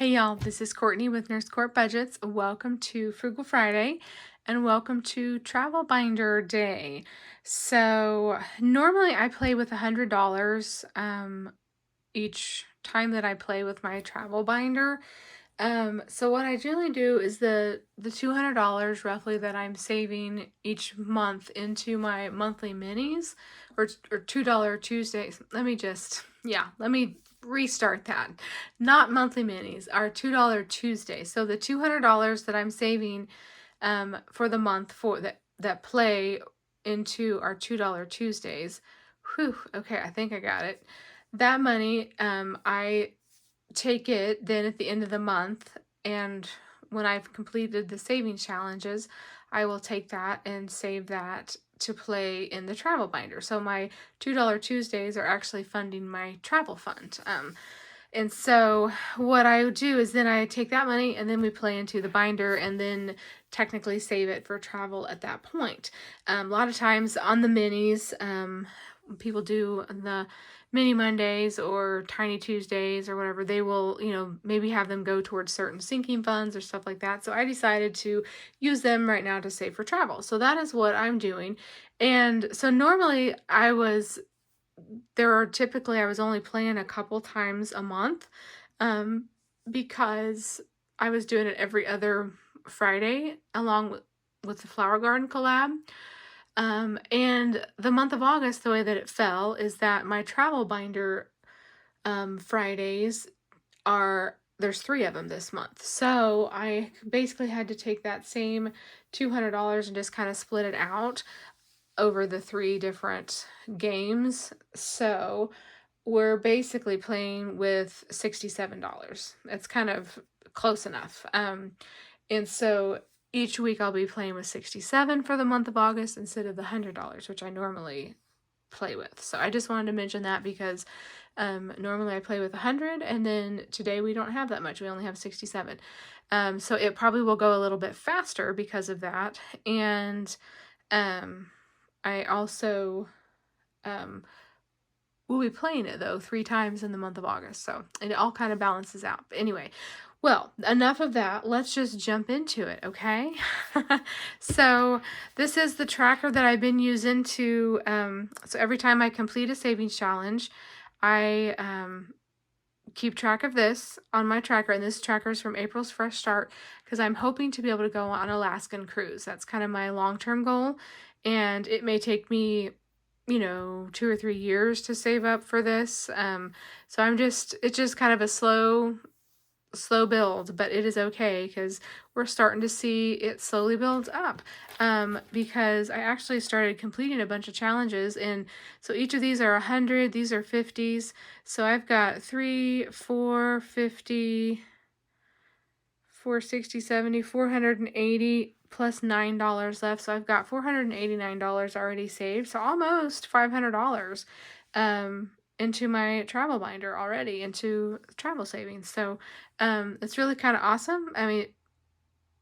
Hey y'all, this is Courtney with Nurse Court Budgets. Welcome to Frugal Friday and welcome to Travel Binder Day. So normally I play with $100 each time that I play with my travel binder. So what I generally do is the $200 roughly that I'm saving each month into my monthly minis or $2 Tuesdays. Let me restart that. Not monthly minis, our $2 Tuesdays. So the $200 that I'm saving for the month for that play into our $2 Tuesdays. Whew, okay, I think I got it. That money, I take it then at the end of the month, and when I've completed the saving challenges, I will take that and save that to play in the travel binder. So my $2 Tuesdays are actually funding my travel fund. And so what I do is then I take that money and then we play into the binder and then technically save it for travel at that point. A lot of times on the minis, people do the mini Mondays or tiny Tuesdays or whatever, they will, maybe have them go towards certain sinking funds or stuff like that. So I decided to use them right now to save for travel. So that is what I'm doing. And so normally I was only playing a couple times a month, because I was doing it every other Friday along with the Flower Garden collab. And the month of August, the way that it fell is that my travel binder Fridays there's 3 of them this month. So I basically had to take that same $200 and just kind of split it out over the 3 different games. So we're basically playing with $67. It's kind of close enough. And so each week I'll be playing with $67 for the month of August instead of the $100, which I normally play with. So I just wanted to mention that because normally I play with 100, and then today we don't have that much. We only have 67. So it probably will go a little bit faster because of that. And I also will be playing it though 3 times in the month of August. So it all kind of balances out. But anyway, well, enough of that. Let's just jump into it, okay? So this is the tracker that I've been using to, so every time I complete a savings challenge, I keep track of this on my tracker, and this tracker is from April's Fresh Start because I'm hoping to be able to go on an Alaskan cruise. That's kind of my long-term goal, and it may take me 2 or 3 years to save up for this. So it's just kind of a slow build, but it is okay because we're starting to see it slowly build up, because I actually started completing a bunch of challenges, and so each of these are 100, these are 50s, so I've got 3, 4, 50, 460, 70, 480 plus $9 left, so I've got $489 already saved, so almost $500 into my travel binder already, into travel savings. So it's really kind of awesome. I mean,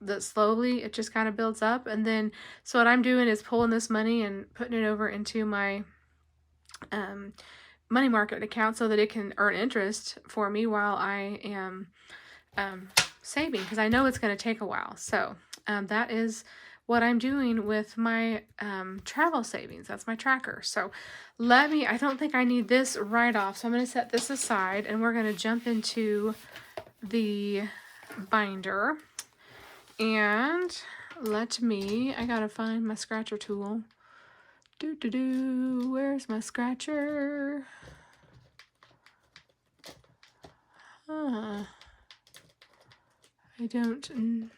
that slowly it just kind of builds up, and then so what I'm doing is pulling this money and putting it over into my money market account so that it can earn interest for me while I am saving, because I know it's going to take a while. So that is what I'm doing with my travel savings. That's my tracker. So I don't think I need this right off, so I'm going to set this aside, and we're going to jump into the binder. And I gotta find my scratcher tool. Where's my scratcher? I don't,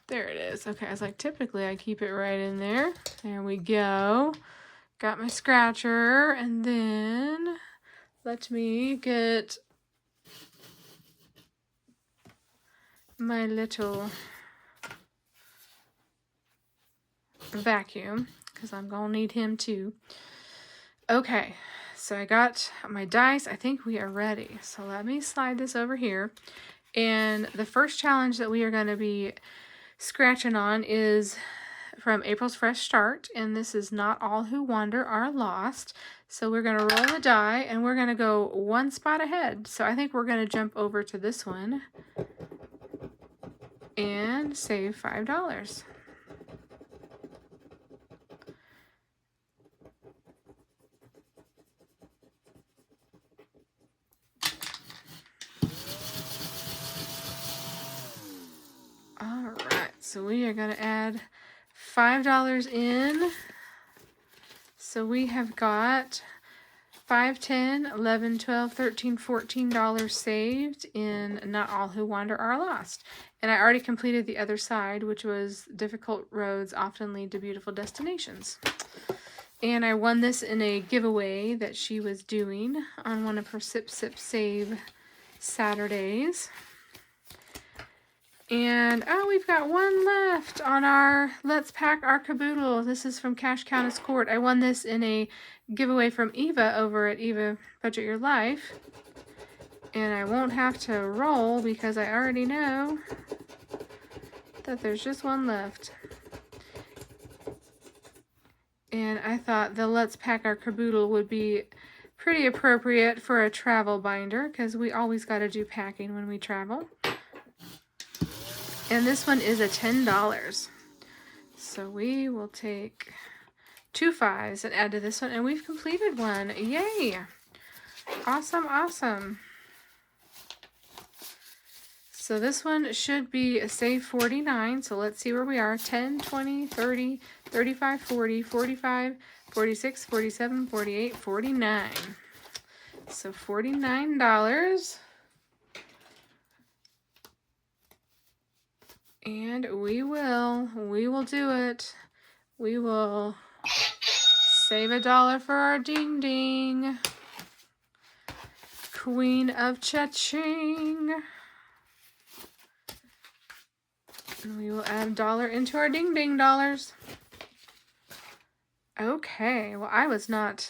there it is. Okay, I was like, typically I keep it right in there. There we go. Got my scratcher, and then let me get my little vacuum because I'm gonna need him too. Okay, so I got my dice. I think we are ready. So let me slide this over here. And the first challenge that we are going to be scratching on is from April's Fresh Start, and this is Not All Who Wander Are Lost. So we're going to roll the die, and we're going to go one spot ahead. So I think we're going to jump over to this one and save $5. All right, so we are going to add $5 in. So we have got $5, $10, $11, $12, $13, $14 saved in Not All Who Wander Are Lost. And I already completed the other side, which was difficult roads often lead to beautiful destinations. And I won this in a giveaway that she was doing on one of her Sip Sip Save Saturdays. And, oh, we've got one left on our Let's Pack Our Caboodle. This is from Cash Countess Court. I won this in a giveaway from Eva over at Eva Budget Your Life. And I won't have to roll because I already know that there's just one left. And I thought the Let's Pack Our Caboodle would be pretty appropriate for a travel binder because we always got to do packing when we travel. And this one is a $10. So we will take 2 5s and add to this one. And we've completed one. Yay! Awesome, awesome. So this one should be a save 49. So let's see where we are. 10, 20, 30, 35, 40, 45, 46, 47, 48, 49. So $49. And we will do it. We will save $1 for our ding ding. Queen of Cha-ching. And we will add $1 into our ding ding dollars. Okay, well, I was not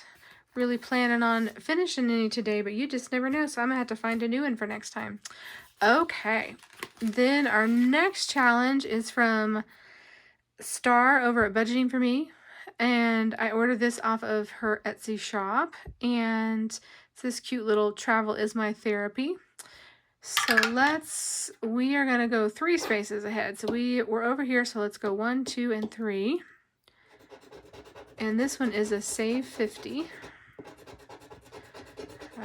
really planning on finishing any today, but you just never know, so I'm gonna have to find a new one for next time. Okay, then our next challenge is from Star over at Budgeting For Me, and I ordered this off of her Etsy shop, and it's this cute little Travel Is My Therapy. So we are gonna go 3 spaces ahead. So we're over here, so let's go 1, 2, and 3. And this one is a save 50.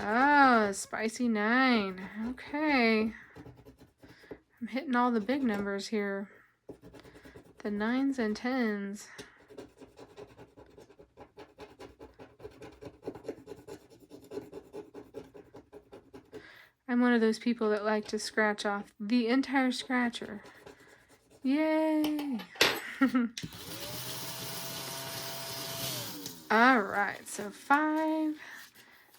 Oh, spicy 9. Okay. I'm hitting all the big numbers here. The 9s and 10s. I'm one of those people that like to scratch off the entire scratcher. Yay! All right, so 5,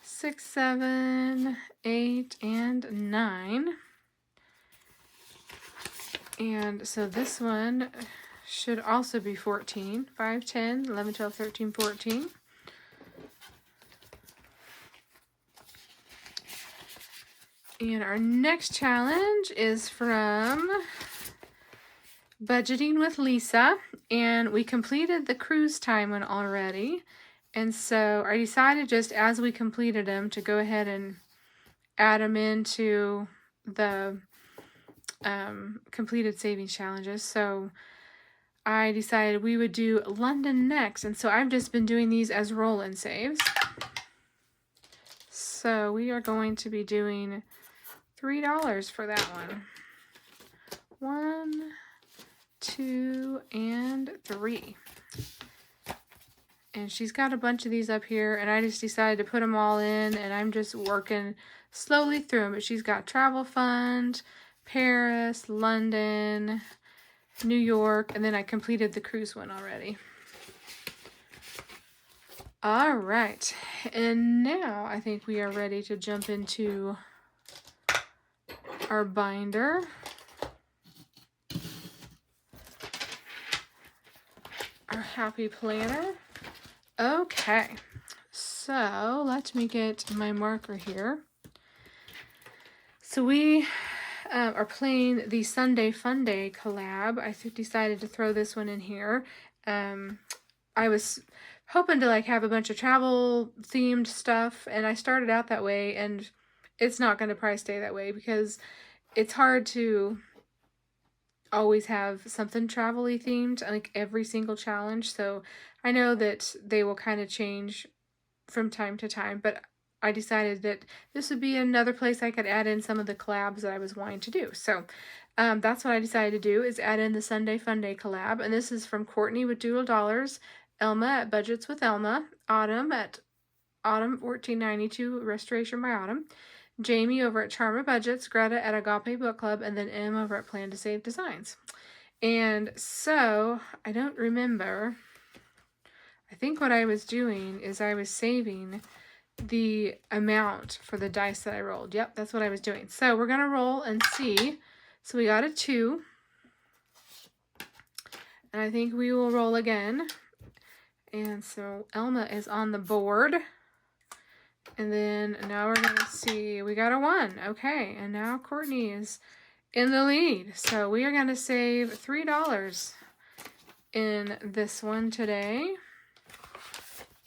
6, 7, 8, and 9. And so this one should also be 14. 5, 10, 11, 12, 13, 14. And our next challenge is from Budgeting with Lisa. And we completed the cruise time one already. And so I decided just as we completed them to go ahead and add them into the completed savings challenges. So I decided we would do London next. And so I've just been doing these as roll-in saves. So we are going to be doing $3 for that one. 1, 2, and 3. And she's got a bunch of these up here, and I just decided to put them all in, and I'm just working slowly through them. But she's got Travel Fund, Paris, London, New York, and then I completed the cruise one already. All right, and now I think we are ready to jump into our binder. Our happy planner. Okay, so let me get my marker here. So we are playing the Sunday Fun Day collab. I decided to throw this one in here. I was hoping to like have a bunch of travel themed stuff, and I started out that way, and it's not going to probably stay that way because it's hard to always have something travel-y themed like every single challenge. So I know that they will kind of change from time to time, but I decided that this would be another place I could add in some of the collabs that I was wanting to do. So that's what I decided to do, is add in the Sunday Fun Day collab. And this is from Courtney with Doodle Dollars, Elma at Budgets with Elma, Autumn at Autumn 1492 Restoration by Autumn, Jamie over at Charma Budgets, Greta at Agape Book Club, and then Em over at Plan to Save Designs. And so I don't remember. I think what I was doing is I was saving the amount for the dice that I rolled. Yep, that's what I was doing. So we're going to roll and see. So we got a 2. And I think we will roll again. And so Elma is on the board. And then now we're going to see. We got a 1. Okay, and now Courtney is in the lead. So we are going to save $3 in this one today.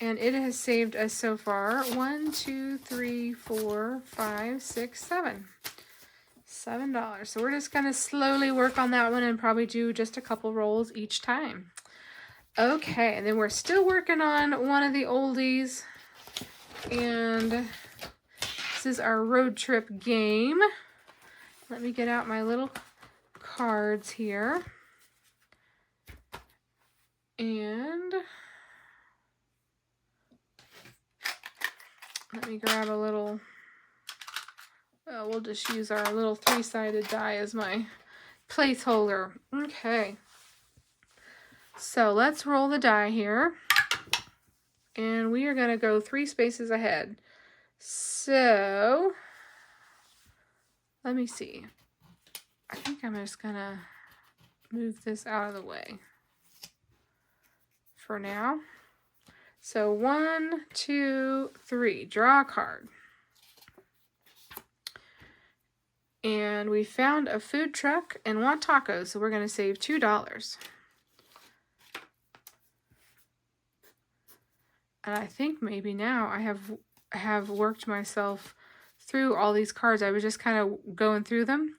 And it has saved us so far $1, 2, 3, 4, 5, 6, 7. $7. So we're just going to slowly work on that one and probably do just a couple rolls each time. Okay, and then we're still working on one of the oldies. And this is our road trip game. Let me get out my little cards here. And let me grab a little, we'll just use our little 3-sided die as my placeholder. Okay. So let's roll the die here. And we are going to go 3 spaces ahead. So let me see. I think I'm just going to move this out of the way for now. So 1, 2, 3. Draw a card. And we found a food truck and want tacos, so we're going to save $2. And I think maybe now I have worked myself through all these cards. I was just kind of going through them.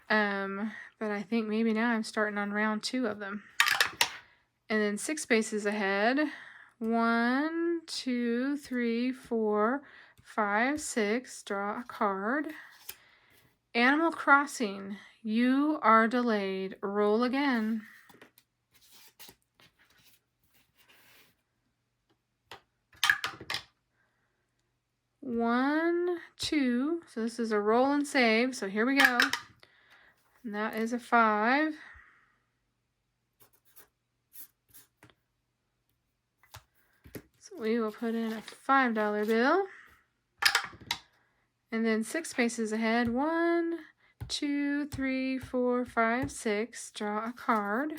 But I think maybe now I'm starting on round 2 of them. And then 6 spaces ahead. 1, 2, 3, 4, 5, 6. Draw a card. Animal Crossing. You are delayed. Roll again. One, 2. So this is a roll and save. So here we go. And that is a 5. So we will put in a $5 bill. And then 6 spaces ahead. 1, 2, 3, 4, 5, 6. Draw a card.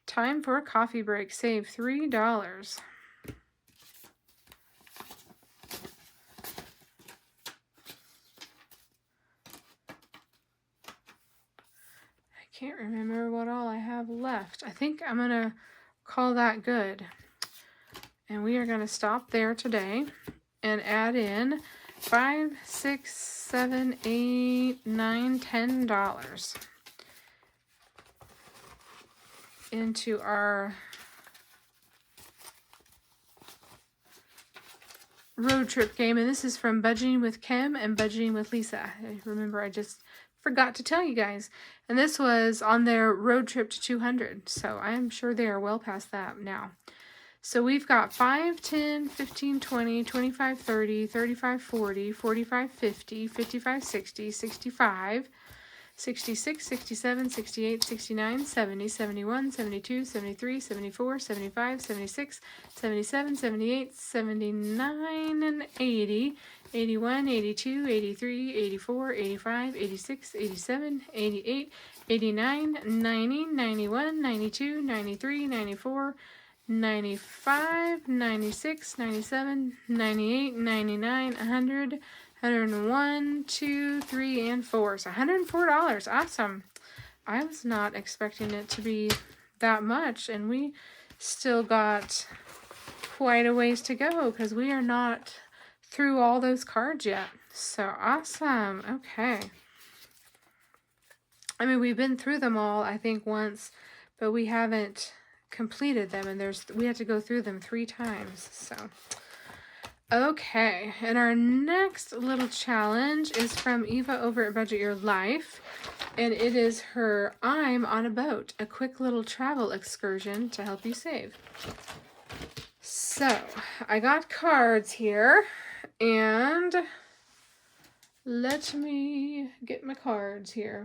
Time for a coffee break. Save $3. I can't remember what all I have left. I think I'm going to call that good. And we are going to stop there today and add in $5, $6, $7, $8, $9, $10 into our road trip game. And this is from Budgeting with Kim and Budgeting with Lisa. Remember, I just forgot to tell you guys. And this was on their road trip to 200. So I am sure they are well past that now. So we've got 5, 10, 15, 20, 25, 30, 35, 40, 45, 50, 55, 60, 65, 66, 67, 68, 69, 70, 71, 72, 73, 74, 75, 76, 77, 78, 79, and 80, 81, 82, 83, 84, 85, 86, 87, 88, 89, 90, 91, 92, 93, 94, 95, 96, 97, 98, 99, 100, 101, 2, 3, and 4. So $104. Awesome. I was not expecting it to be that much, and we still got quite a ways to go because we are not through all those cards yet. So awesome. Okay. I mean, we've been through them all, I think, once, but we haven't completed them, and we had to go through them 3 times. So okay, and our next little challenge is from Eva over at Budget Your Life, and it is her I'm on a Boat, a quick little travel excursion to help you save. So I got cards here, and let me get my cards here.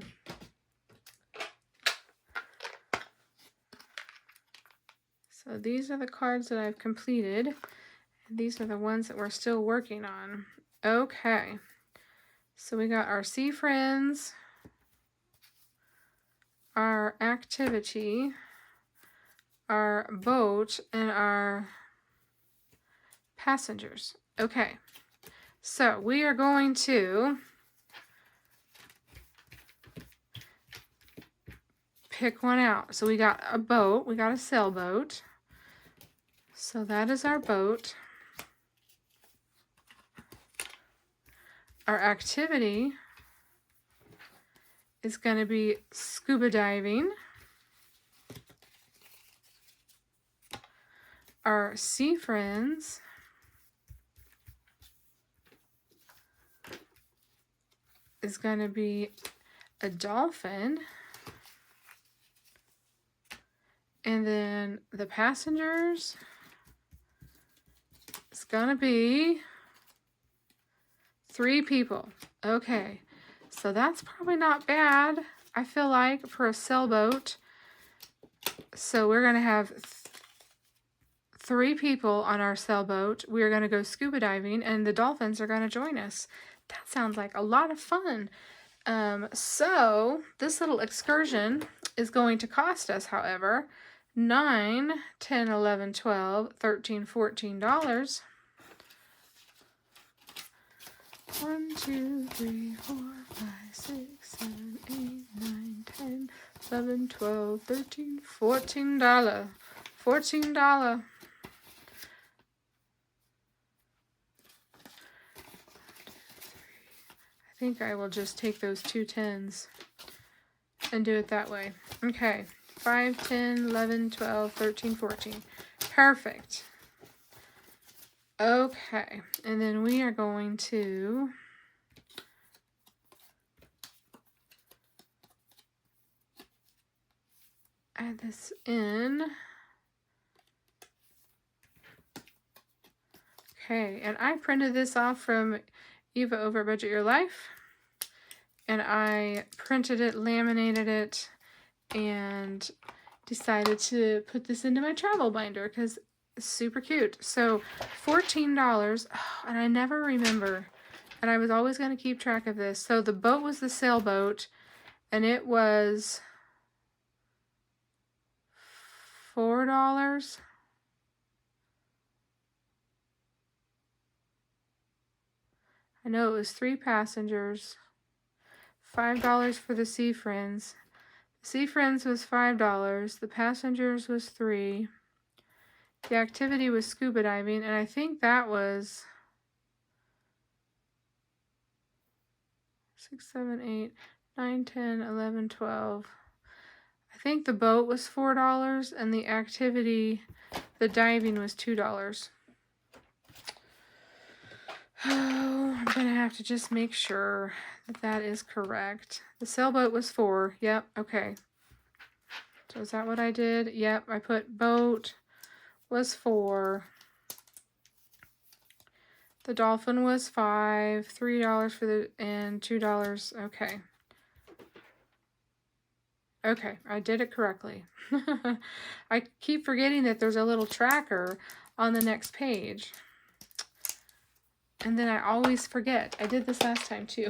So these are the cards that I've completed. And these are the ones that we're still working on. Okay. So we got our sea friends, our activity, our boat, and our passengers. Okay. So we are going to pick one out. So we got a boat. We got a sailboat. So that is our boat. Our activity is going to be scuba diving. Our sea friends is going to be a dolphin. And then the passengers is going to be 3 people. Okay, so that's probably not bad, I feel like, for a sailboat. So we're going to have 3 people on our sailboat. We're going to go scuba diving, and the dolphins are going to join us. That sounds like a lot of fun. So this little excursion is going to cost us, however, $9, $10, $11, $12, $13, $14. 1, 2, 3, 4, 5, 6, 7, 8, 9, 10, 11, 12, 13, $14. $14. I think I will just take those 2 10s and do it that way. Okay. 5, 10, 11, 12, 13, 14. Perfect. Okay, and then we are going to add this in. Okay, and I printed this off from Eva over at Budget Your Life, and I printed it, laminated it, and decided to put this into my travel binder because it's super cute. So $14, and I never remember, and I was always going to keep track of this. So the boat was the sailboat, and it was $4. I know it was 3 passengers, $5 for the sea friends. The sea friends was $5. The passengers was $3. The activity was scuba diving, and I think that was 6, 7, 8, 9, 10, 11, 12. I think the boat was $4, and the activity, the diving, was $2. Oh, I'm gonna have to just make sure that that is correct. The sailboat was $4. Yep, okay. So is that what I did? Yep, I put boat was $4. The dolphin was $5, $3 for the, and $2. Okay. Okay, I did it correctly. I keep forgetting that there's a little tracker on the next page. And then I always forget. I did this last time too.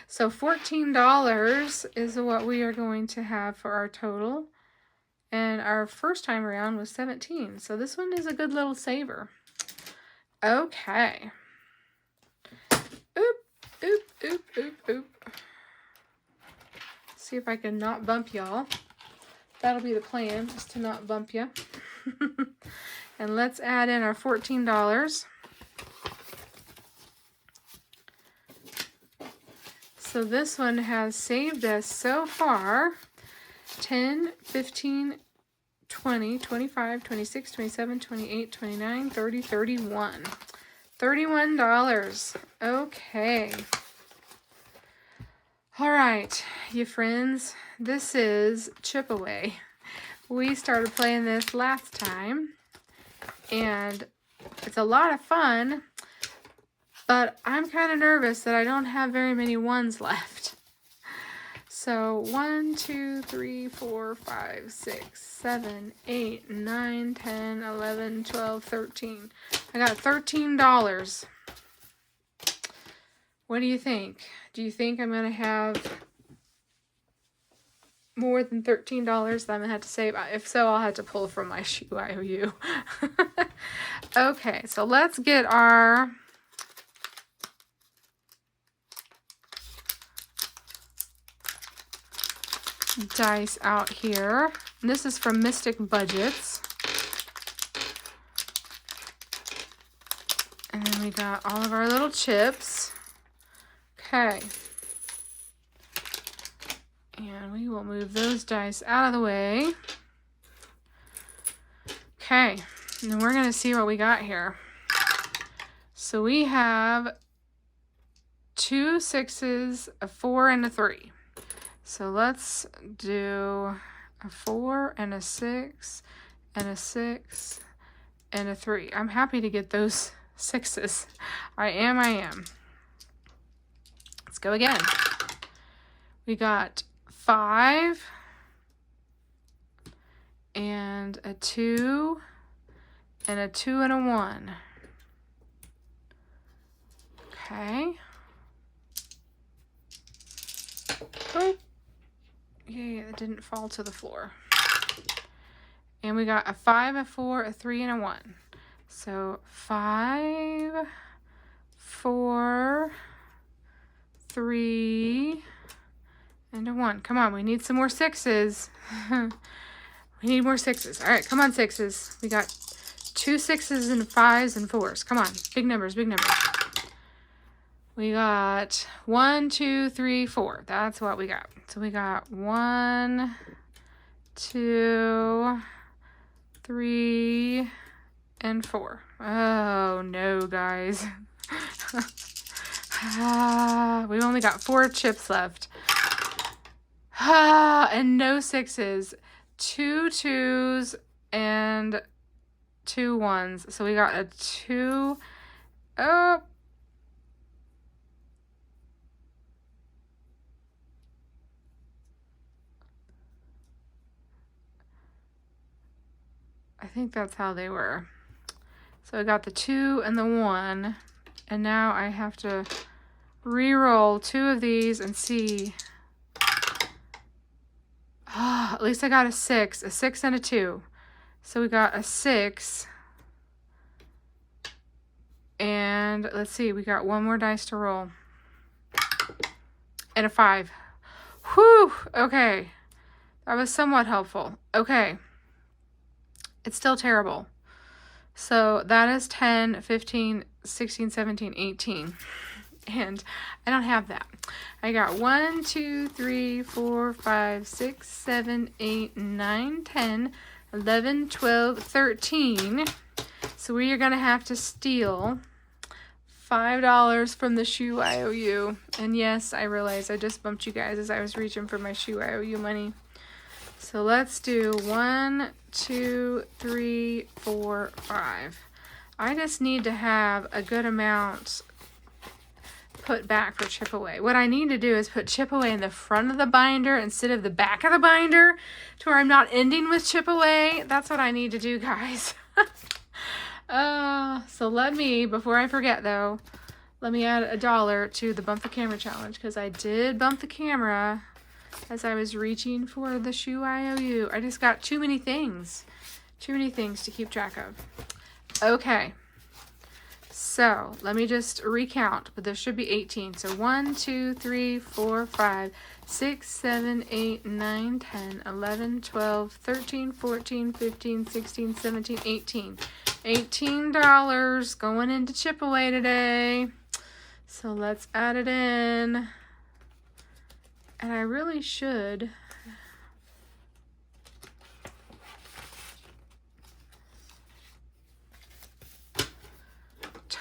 So $14 is what we are going to have for our total. And our first time around was $17. So this one is a good little saver. Okay. Oop, oop, oop, oop, oop. See if I can not bump y'all. That'll be the plan, is to not bump you. And let's add in our $14. So this one has saved us so far 10, 15, 20, 25, 26, 27, 28, 29, 30, 31. $31. Okay. All right, you friends, this is Chip Away. We started playing this last time, and it's a lot of fun, but I'm kind of nervous that I don't have very many ones left. So 1, 2, 3, 4, 5, 6, 7, 8, 9, 10, 11, 12, 13. I got $13. What do you think? Do you think I'm going to have more than $13 that I'm going to have to save? If so, I'll have to pull from my shoe IOU. Okay, so let's get our dice out here. And this is from Mystic Budgets. And then we got all of our little chips. Okay. And we will move those dice out of the way. Okay. And then we're going to see what we got here. So we have 2 6s, a 4, and a 3. So let's do a 4 and a 6 and a 6 and a 3. I'm happy to get those 6s. I am. Let's go again. We got 5 and a 2 and a 2 and a 1. Okay. Oh. Yay, it didn't fall to the floor. And we got a 5, a 4, a 3, and a 1. So 5, 4, 3, and a 1. Come on, we need some more 6s. We need more 6s. All right, come on, 6s. We got 2 6s and 5s and 4s. Come on, big numbers, big numbers. We got 1, 2, 3, 4. That's what we got. So we got 1, 2, 3, and 4. Oh no, guys. We've only got 4 chips left. And no 6s. 2 2s and 2 1s. So we got a 2. Oh. I think that's how they were. So I got the 2 and the 1, and now I have to re-roll 2 of these and see. At least I got a 6 and a 2. So we got a 6. And let's see, we got 1 more dice to roll. And a 5. Whew, okay. That was somewhat helpful. Okay. It's still terrible. So that is 10, 15, 16, 17, 18. And I don't have that. I got 1, 2, 3, 4, 5, 6, 7, 8, 9, 10, 11, 12, 13. So we are going to have to steal $5 from the shoe IOU. And yes, I realize I just bumped you guys as I was reaching for my shoe IOU money. So let's do 1, 2, 3, 4, 5. I just need to have a good amount put back for Chip Away. What I need to do is put Chip Away in the front of the binder instead of the back of the binder to where I'm not ending with Chip Away. That's what I need to do, guys. So let me, before I forget though, let me add $1 to the Bump the Camera challenge because I did bump the camera as I was reaching for the shoe IOU. I just got too many things to keep track of. Okay, So let me just recount, but there should be 18. So 1, 2, 3, 4, 5, 6, 7, 8, 9, 10, 11, 12, 13, 14, 15, 16, 17, 18. $18 going into chip away today. So let's add it in. And I really should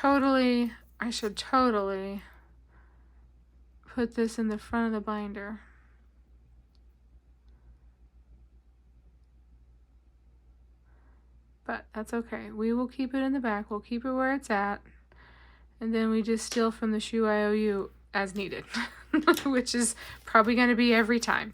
I should totally put this in the front of the binder. But that's okay. We will keep it in the back. We'll keep it where it's at. And then we just steal from the shoe IOU as needed, which is probably going to be every time.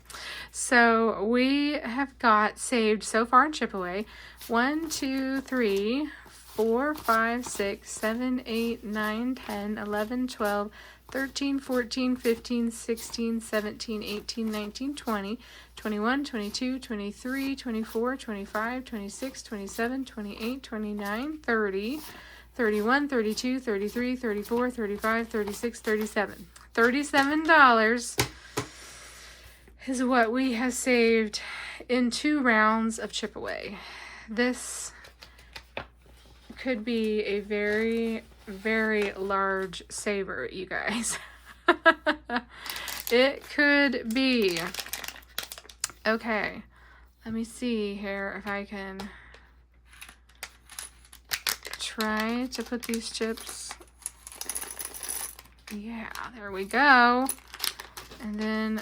So we have got saved so far in chip away 1, 2, 3, 4, 5, 6, 7, 8, 9, 10, 11, 12, 13, 14, 15, 16, 17, 18, 19, 20, 21, 22, 23, 24, 25, 26, 27, 28, 29, 30, 31, 32, 33, 34, 35, 36, 37. $37 is what we have saved in 2 rounds of chip away. This could be a very, very large saver, you guys. It could be. Okay, let me see here if I can try to put these chips. Yeah, there we go. And then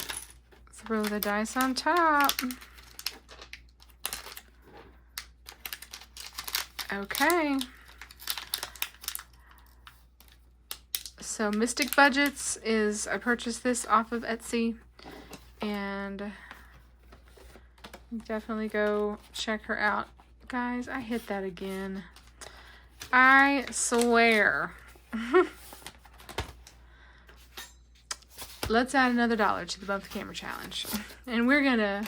throw the dice on top. Okay. So Mystic Budgets is, I purchased this off of Etsy, and definitely go check her out. Guys, I hit that again. I swear. Let's add another $1 to the Bump the Camera challenge. And we're gonna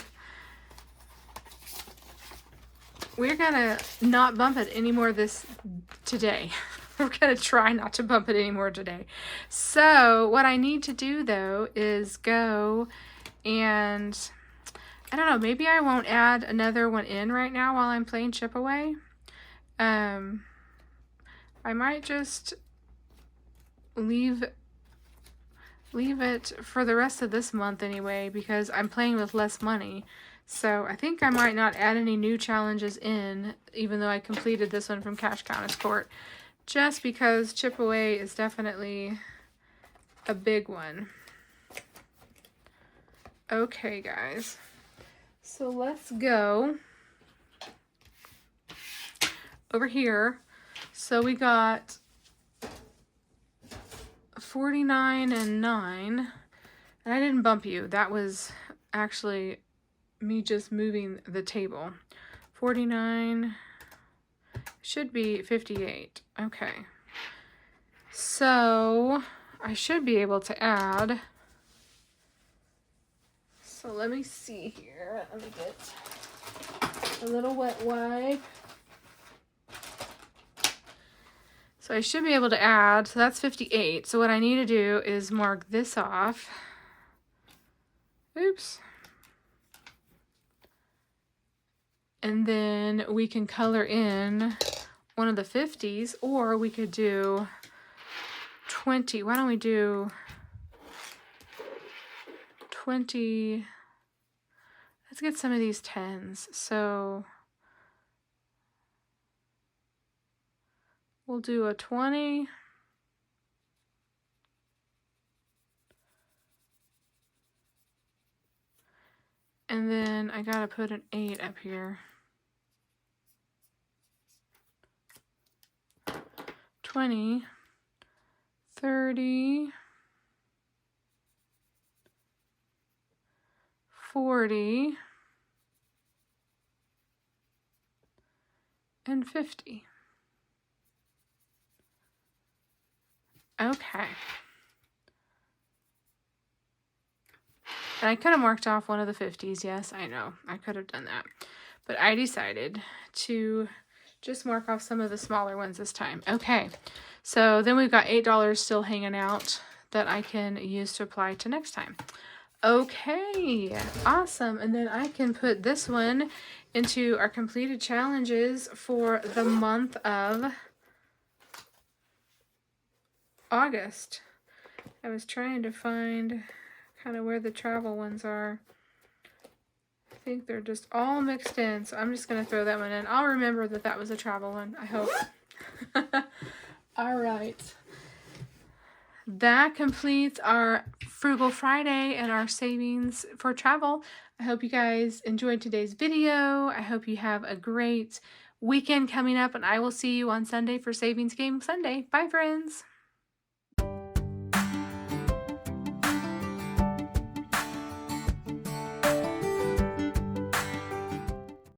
not bump it anymore today. We're gonna try not to bump it anymore today. So what I need to do though is go and, I don't know, maybe I won't add another one in right now while I'm playing chip away. I might just leave it for the rest of this month anyway, because I'm playing with less money. So I think I might not add any new challenges in, even though I completed this one from Cash Countess Court, just because chip away is definitely a big one. Okay, guys. So let's go over here. So we got 49 and 9. And I didn't bump you. That was actually me just moving the table. 49 should be 58. Okay. So I should be able to add. So let me see here. Let me get a little wet wipe. So I should be able to add, so that's 58. So what I need to do is mark this off. Oops. And then we can color in one of the 50s, or we could do 20. Why don't we do 20? Let's get some of these 10s. So we'll do a 20. And then I gotta put an 8 up here. 20, 30, 40, and 50. Okay. And I could have marked off one of the 50s. Yes, I know. I could have done that. But I decided to Just mark off some of the smaller ones this time. Okay, so then we've got $8 still hanging out that I can use to apply to next time. Okay, awesome. And then I can put this one into our completed challenges for the month of August. I was trying to find kind of where the travel ones are. I think they're just all mixed in, so I'm just going to throw that one in. I'll remember that that was a travel one, I hope. All right. That completes our Frugal Friday and our savings for travel. I hope you guys enjoyed today's video. I hope you have a great weekend coming up, and I will see you on Sunday for Savings Game Sunday. Bye, friends.